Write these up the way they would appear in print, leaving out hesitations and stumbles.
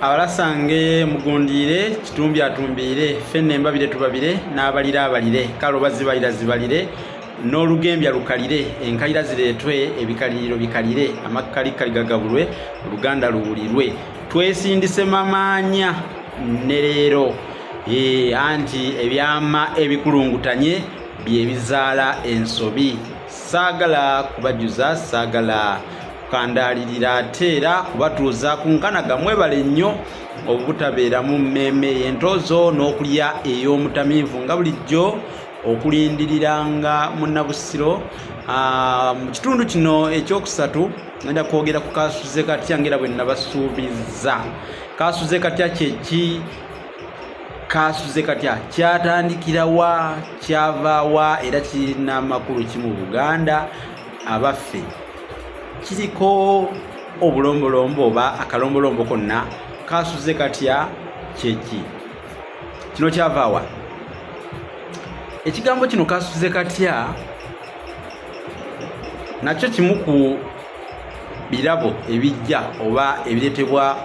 abalasange mugundire kitumbi atumbire fenne mbabire tubabire n'abalira abalire kalo bazibalira zibalire n'olugembya lukalire enkalira zireetwe ebikaliriro bikalire amakkalikali gagabulwe oluganda luwulirwe twesindise mamanya ne leero anti ebyama ebikulungutanye bye bizaala ensobi saagala kubajuza saagala kukandalirira ate era kubatuuza ku nkanaga mwebale nnyo obutabeeramu mmemme y'entoozo n'okulya ey'omutamiivu nga bulijjo okulindiriranga munnabusiro mu kitundu kino ekyokusatu ngenda kwogera ku kaasuze katya ngera bwe nabasuubiza. Kaasuze katya kyeki? Kaasuze katya kyatandikira wa, kyava wa, era kirina amakulu ki mu Buganda abaffe kiriko obulombolombo oba akalombolombo konna. Kaasuze katya kyeki? Kino kyava wa? Ekigambo kino kaasuze katya nakyo kimu ku birabo ebijja oba ebireetebwa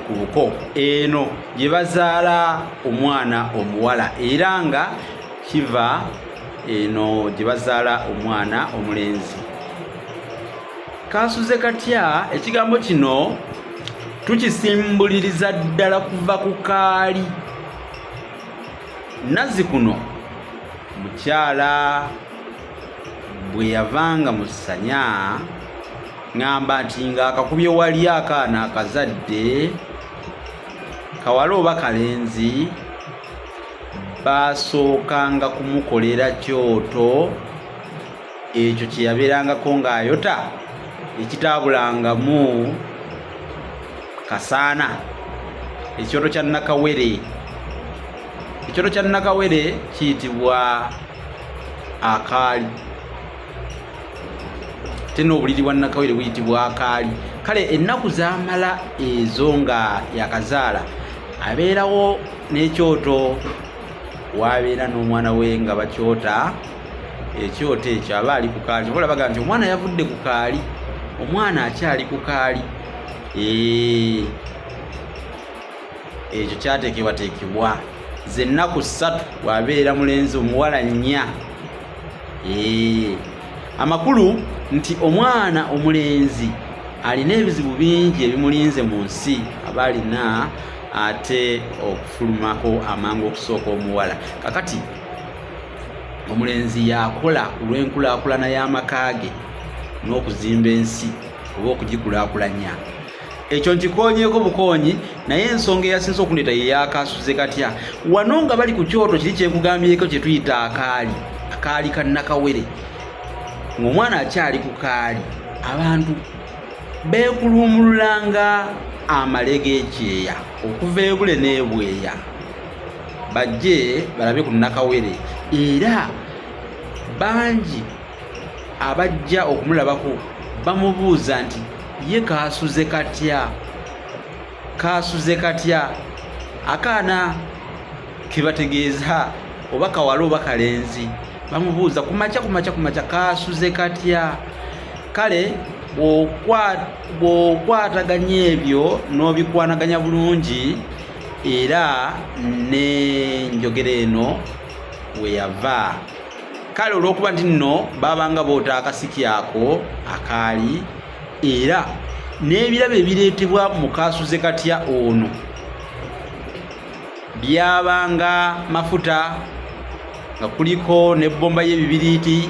ku buko eno gye bazaala omwana omuwala era nga kiva eno gye bazaala omwana omulenzi. Kaasuze katya ekigambo kino tukisimbuliriza ddala kuva ku kaali. Nazzikuno mukyala bwe yavanga mu ssanya ngamba nti ng'akakubye wali akaana akazadde kawala oba kalenzi baasookanga kumukolera kyoto ekyo kye yabeerangako ng'ayota ekitaabulangamu kasaana, ekyoto kya Nakawere. Ekyoto kya Nakawere kiyitibwa akaali, ate n'obuliri bwa Nakawere buyitibwa akaali. Kale ennaku zaamala ezo nga yakazaala abeerawo n'ekyoto, waabeera n'omwana we nga bakyota ekyoto ekyo aba ali ku kaali. Obola baga nti omwana yavudde ku kaali, omwana akyali ku kaali. Ekyo kyateekebwateekebwa zennaku 3 wabeera mulenzi omuwala 4. Amakulu nti omwana omulenzi alina ebizibu bingi ebimulinze mu nsi aba alina ate okufulumako amangu okusooka omuwala. Kakati omulenzi yakola ku lw'enkulaakulana y'amaka ge n'okuzimba ensi oba okugikulaakulanya. Ekyo nkikonyeeko bukonyi, naye ensonga eyasinze okundeeta ye yakaasuze katya. Wano nga bali ku kyoto kiri kyenkugambyeko kye tuyita akaali, akaali ka Nakawere, ng'omwana akyali ku kaali, abantu beekuluumululanga amale g'ekyeya okuva ebule n'ebweya bajje balabe ku Nakawere, era bangi abajja okumulabako bamubuuza nti ye kaasuze katya? Kaasuze katya? Akaana ke bategeeza oba kawala oba kalenzi bamubuuza kumakya kaasuze katya? Kale bw'okwataganya ebyo n'obikwanaganya bulungi era n'enjogera eno we yava. Kale olw'okuba nti nno babanga boota akasiki ako akaali, era n'ebirabo ebireetebwa mu kaasuze katya ono byabanga mafuta nga kuliko n'ebbomba y'ebibiriiti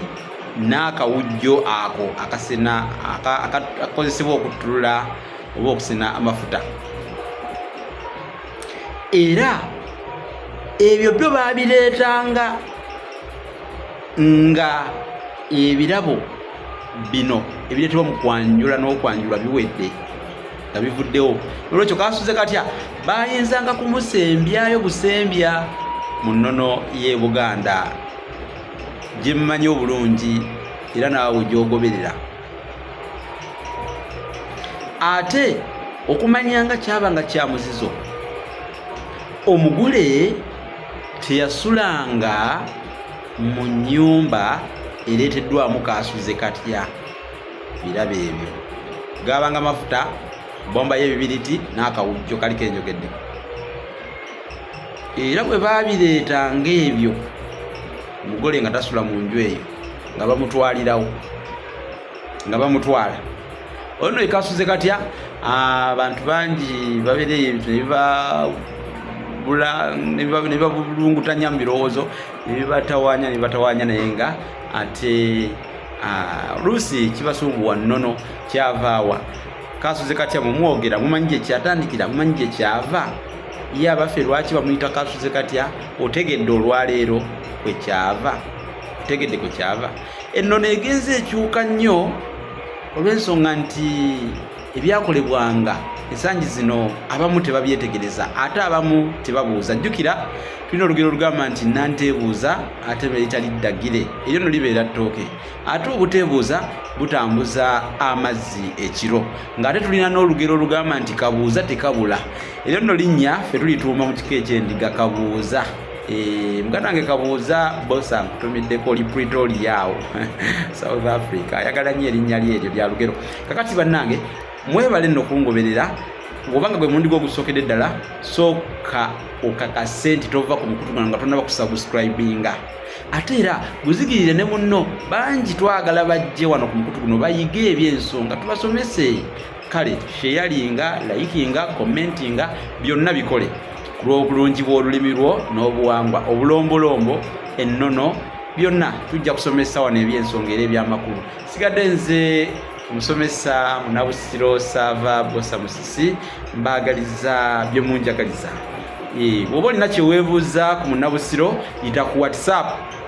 n'akawujjo ako akasena akakozesebwa okuttulula oba okusena amafuta. Era ebyo byo baabireetanga nga ebirabo bino ebireetebwa mu kwanjula n'okwanjula biwedde nga bivuddewo. Olwekyo kaasuze katya bayinzanga kumusembyayo busembya mu nnono y'e Buganda gye mmanyi obulungi era naawe gy'ogoberera. Ate okumanyanga kyabanga kya muzizo, omugule teyasulanga mu nnyumba ereeteddwamu kaasuze katya. Birabo ebyo gabanga mafuta bomba y'ebibiriti n'akawujjo kaliko enjogedde. Era bwe baabireeta ng'ebyo omugole nga tasula mu nju eyo nga bamutwalirawo nga bamutwala ono ekasuze katya abantu bangi babeereyo ebintu ne babulungutanya mu birowoozo ne bibatawaanya naye nga ate oluusi kibasumbuwa nnono kyavaawa kasuze katya mumwogera mumanyi gye kyatandikira mumanyi gye kyava ye abaffe lwaki bamuyita kasuze katya otegedde olwaleero kwekyava otegedde kwekyava ennono egenze ekyuka nnyo olw'ensonga nti ebyakolebwanga ensangi zino abamu tebabyetegereza ate abamu tebabuuza. Jjukira tulina olugero olugamba nti nanteebuuza ate beeyitali ddagire eryo no libeera ttooke ate obuteebuuza butambuza amazzi ekiro ng'ate tulina n'olugero olugamba nti kabuuza tekabula eryo no linnya ffe tulituuma mu kika ekyendiga kabuuza. Muganda wange Kabuuza bosa nkutumiddeko oli Pretoria awo South Africa ayagala nnyo erinnya lye eryo lya lugero. Kakati bannange mwebale nno okungoberera obanga gwe mundi gw'ogusookedde ddala sooka okakase nti tova ku mukutu guno nga tonnaba kusubscribinga ate era guzigirire ne munno bangi twagala bajje wano ku mukutu guno bayige ebyensonga tubasomese. Kale sharinga, likinga, commentinga byonna bikole kulw'obulungi bw'olulimi lwo n'obuwangwa obulombolombo ennono byonna tujja kusomesa wano ebyensonga era ebyamakulu. Sigadde nze omusomesa Munabusiro Sava Bosa Musisi mbaagaliza bye munjagaliza. Bw'oba olina kyeweebuuza ku Munabusiro yita ku WhatsApp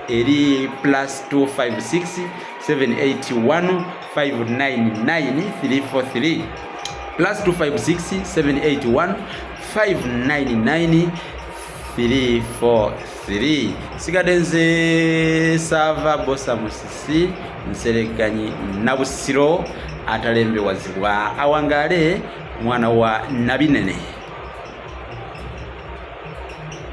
eri +256 781 599 343 +256 781 599 343. Sigadde nze Sava Bosa Musisi nsereganyi Nabusiro atalembewazibwa awangale mwana wa Nabinene.